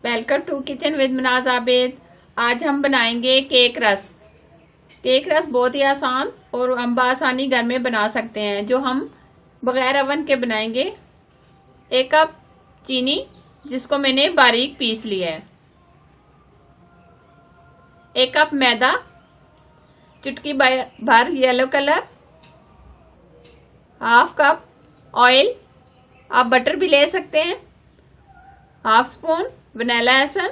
Welcome to kitchen with Manaz Abid. आज हम बनाएंगे केक रस। केक रस बहुत ही आसान और हम आसानी घर में बना सकते हैं, जो हम बगैर अवन के बनाएंगे। 1 कप चीनी, जिसको मैंने बारीक पीस लिया है। 1 कप मैदा, चुटकी भर yellow colour, half cup oil, आप बटर भी ले सकते हैं, half spoon vanilla essence,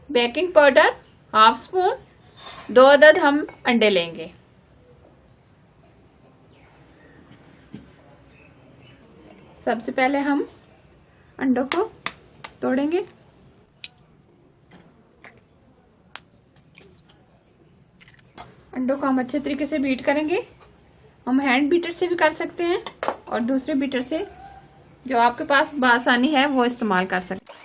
baking powder half spoon, 2 अदद हम अंडे लेंगे। सबसे पहले हम अंडों को तोड़ेंगे। अंडों को हम अच्छे तरीके से बीट करेंगे। हम हैंड बीटर से भी कर सकते हैं और दूसरे बीटर से जो आपके पास आसानी है वो इस्तेमाल कर सकते हैं।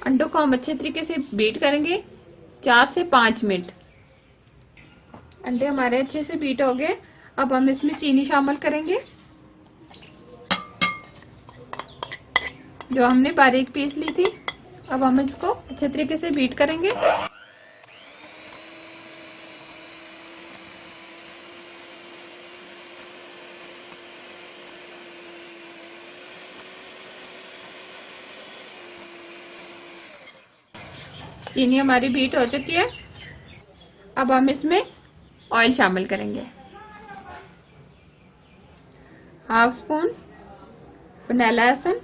अंडों को हम अच्छे तरीके से बीट करेंगे 4 से 5 मिनट। अंडे हमारे अच्छे से बीट हो गए। अब हम इसमें चीनी शामिल करेंगे, जो हमने बारीक पीस ली थी। अब हम इसको अच्छे तरीके से बीट करेंगे। चीनी हमारी बीट हो चुकी है। अब हम इसमें ऑयल शामिल करेंगे, हाफ स्पून वनीला एसेंस।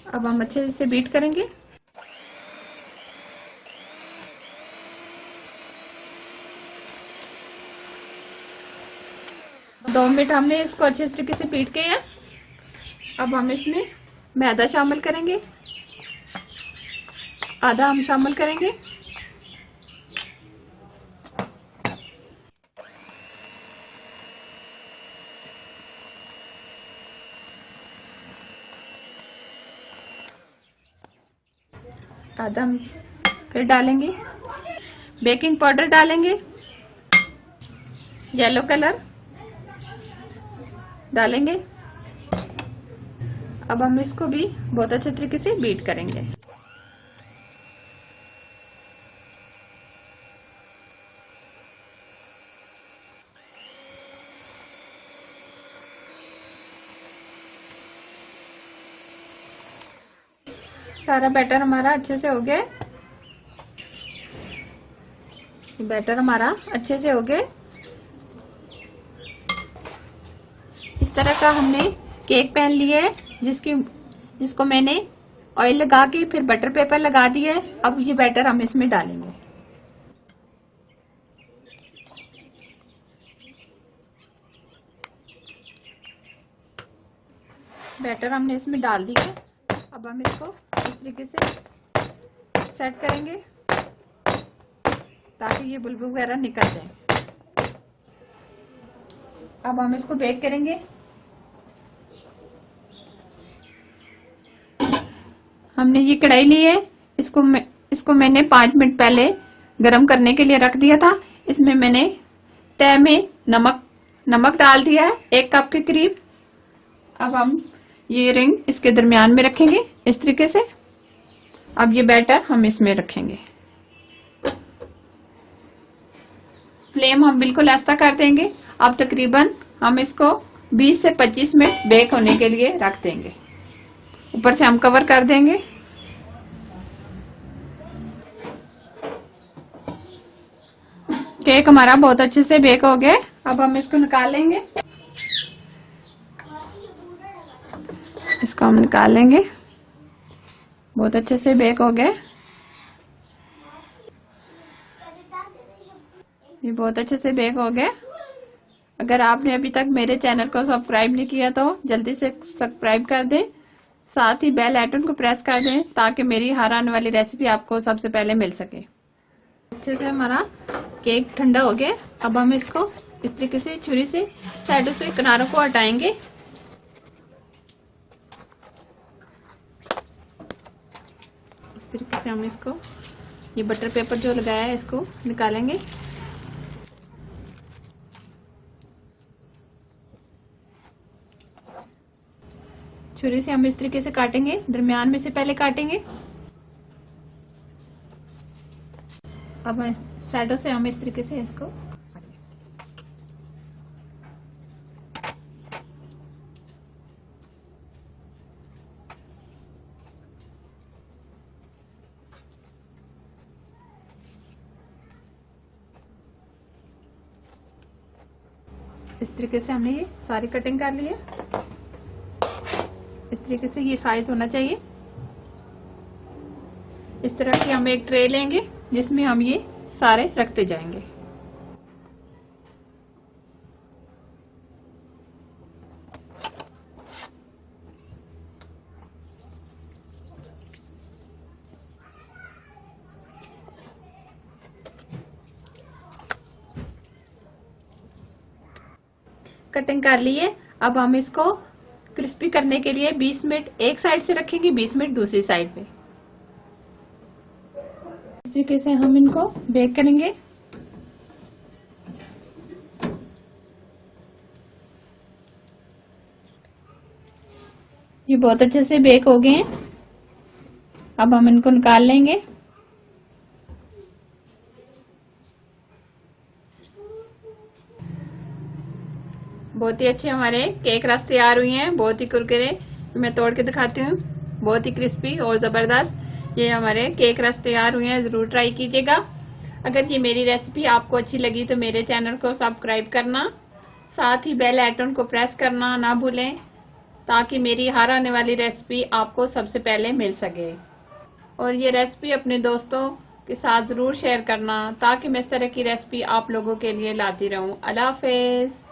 अब हम अच्छे से बीट करेंगे। दो मिनट हमने इसको अच्छे तरीके से बीट किया। अब हम इसमें मैदा शामिल करेंगे, आधा हम शामिल करेंगे। आधा हम फिर डालेंगे। बेकिंग पाउडर डालेंगे, येलो कलर डालेंगे। अब हम इसको भी बहुत अच्छे तरीके से बीट करेंगे। सारा बैटर हमारा अच्छे से हो गया। बैटर हमारा अच्छे से हो गया। इस तरह का हमने केक पैन लिया है, जिसको मैंने ऑयल लगा के फिर बटर पेपर लगा दिया है। अब ये बैटर हम इसमें डालेंगे। बैटर हमने इसमें डाल दिया। अब हम इसको इस तरीके से सेट करेंगे ताकि ये बुलबुल वगैरह निकल जाए। अब हम इसको बेक करेंगे। हमने ये कढ़ाई ली है, इसको मैंने 5 मिनट पहले गरम करने के लिए रख दिया था। इसमें मैंने तय में नमक डाल दिया है 1 कप के करीब। अब हम ये रिंग इसके दरमियान में रखेंगे इस तरीके से। अब ये बैटर हम इसमें रखेंगे। फ्लेम हम बिल्कुल ऐसा कर देंगे। अब तकरीबन हम इसको 20 से 25 मिनट बेक होने के लिए रख देंगे। ऊपर से हम कवर कर देंगे। केक हमारा बहुत अच्छे से बेक हो गया। अब हम इसको निकाल लेंगे। इसको हम निकाल लेंगे। बहुत अच्छे से बेक हो गए। ये बहुत अच्छे से बेक हो गए। अगर आपने अभी तक मेरे चैनल को सब्सक्राइब नहीं किया तो जल्दी से सब्सक्राइब कर दें, साथ ही बेल आइकन को प्रेस कर दें ताकि मेरी हर आने वाली रेसिपी आपको सबसे पहले मिल सके। अच्छे से हमारा केक ठंडा हो गया। अब हम इसको इस तरीके से छुरी से साइडों से किनारों को हटाएंगे। इस तरीके से हम इसको ये बटर पेपर जो लगाया है इसको निकालेंगे। छुरी से हम इस तरीके से काटेंगे, दरमियान में से पहले काटेंगे। अब साइडों से हम इस तरीके से इसको इस तरीके से हमने ये सारी कटिंग कर ली है। इस तरीके से ये साइज होना चाहिए। इस तरह की हम एक ट्रे लेंगे जिसमें हम ये सारे रखते जाएंगे। कटिंग कर लिए। अब हम इसको क्रिस्पी करने के लिए 20 मिनट एक साइड से रखेंगे, 20 मिनट दूसरी साइड पे। इस तरीके से हम इनको बेक करेंगे। ये बहुत अच्छे से बेक हो गए हैं। अब हम इनको निकाल लेंगे। बहुत ही अच्छे हमारे केक रस तैयार हुए हैं, बहुत ही कुरकुरे। मैं तोड़ के दिखाती हूँ, बहुत ही क्रिस्पी और जबरदस्त ये हमारे केक रस तैयार हुए हैं। जरूर ट्राई कीजिएगा। अगर ये मेरी रेसिपी आपको अच्छी लगी तो मेरे चैनल को सब्सक्राइब करना, साथ ही बेल आइकन को प्रेस करना ना भूलें, ताकि मेरी हर आने वाली रेसिपी आपको सबसे पहले मिल सके। और ये रेसिपी अपने दोस्तों के साथ जरूर शेयर करना, ताकि मैं इस तरह की रेसिपी आप लोगों के लिए लाती रहूं। अल्लाह हाफिज।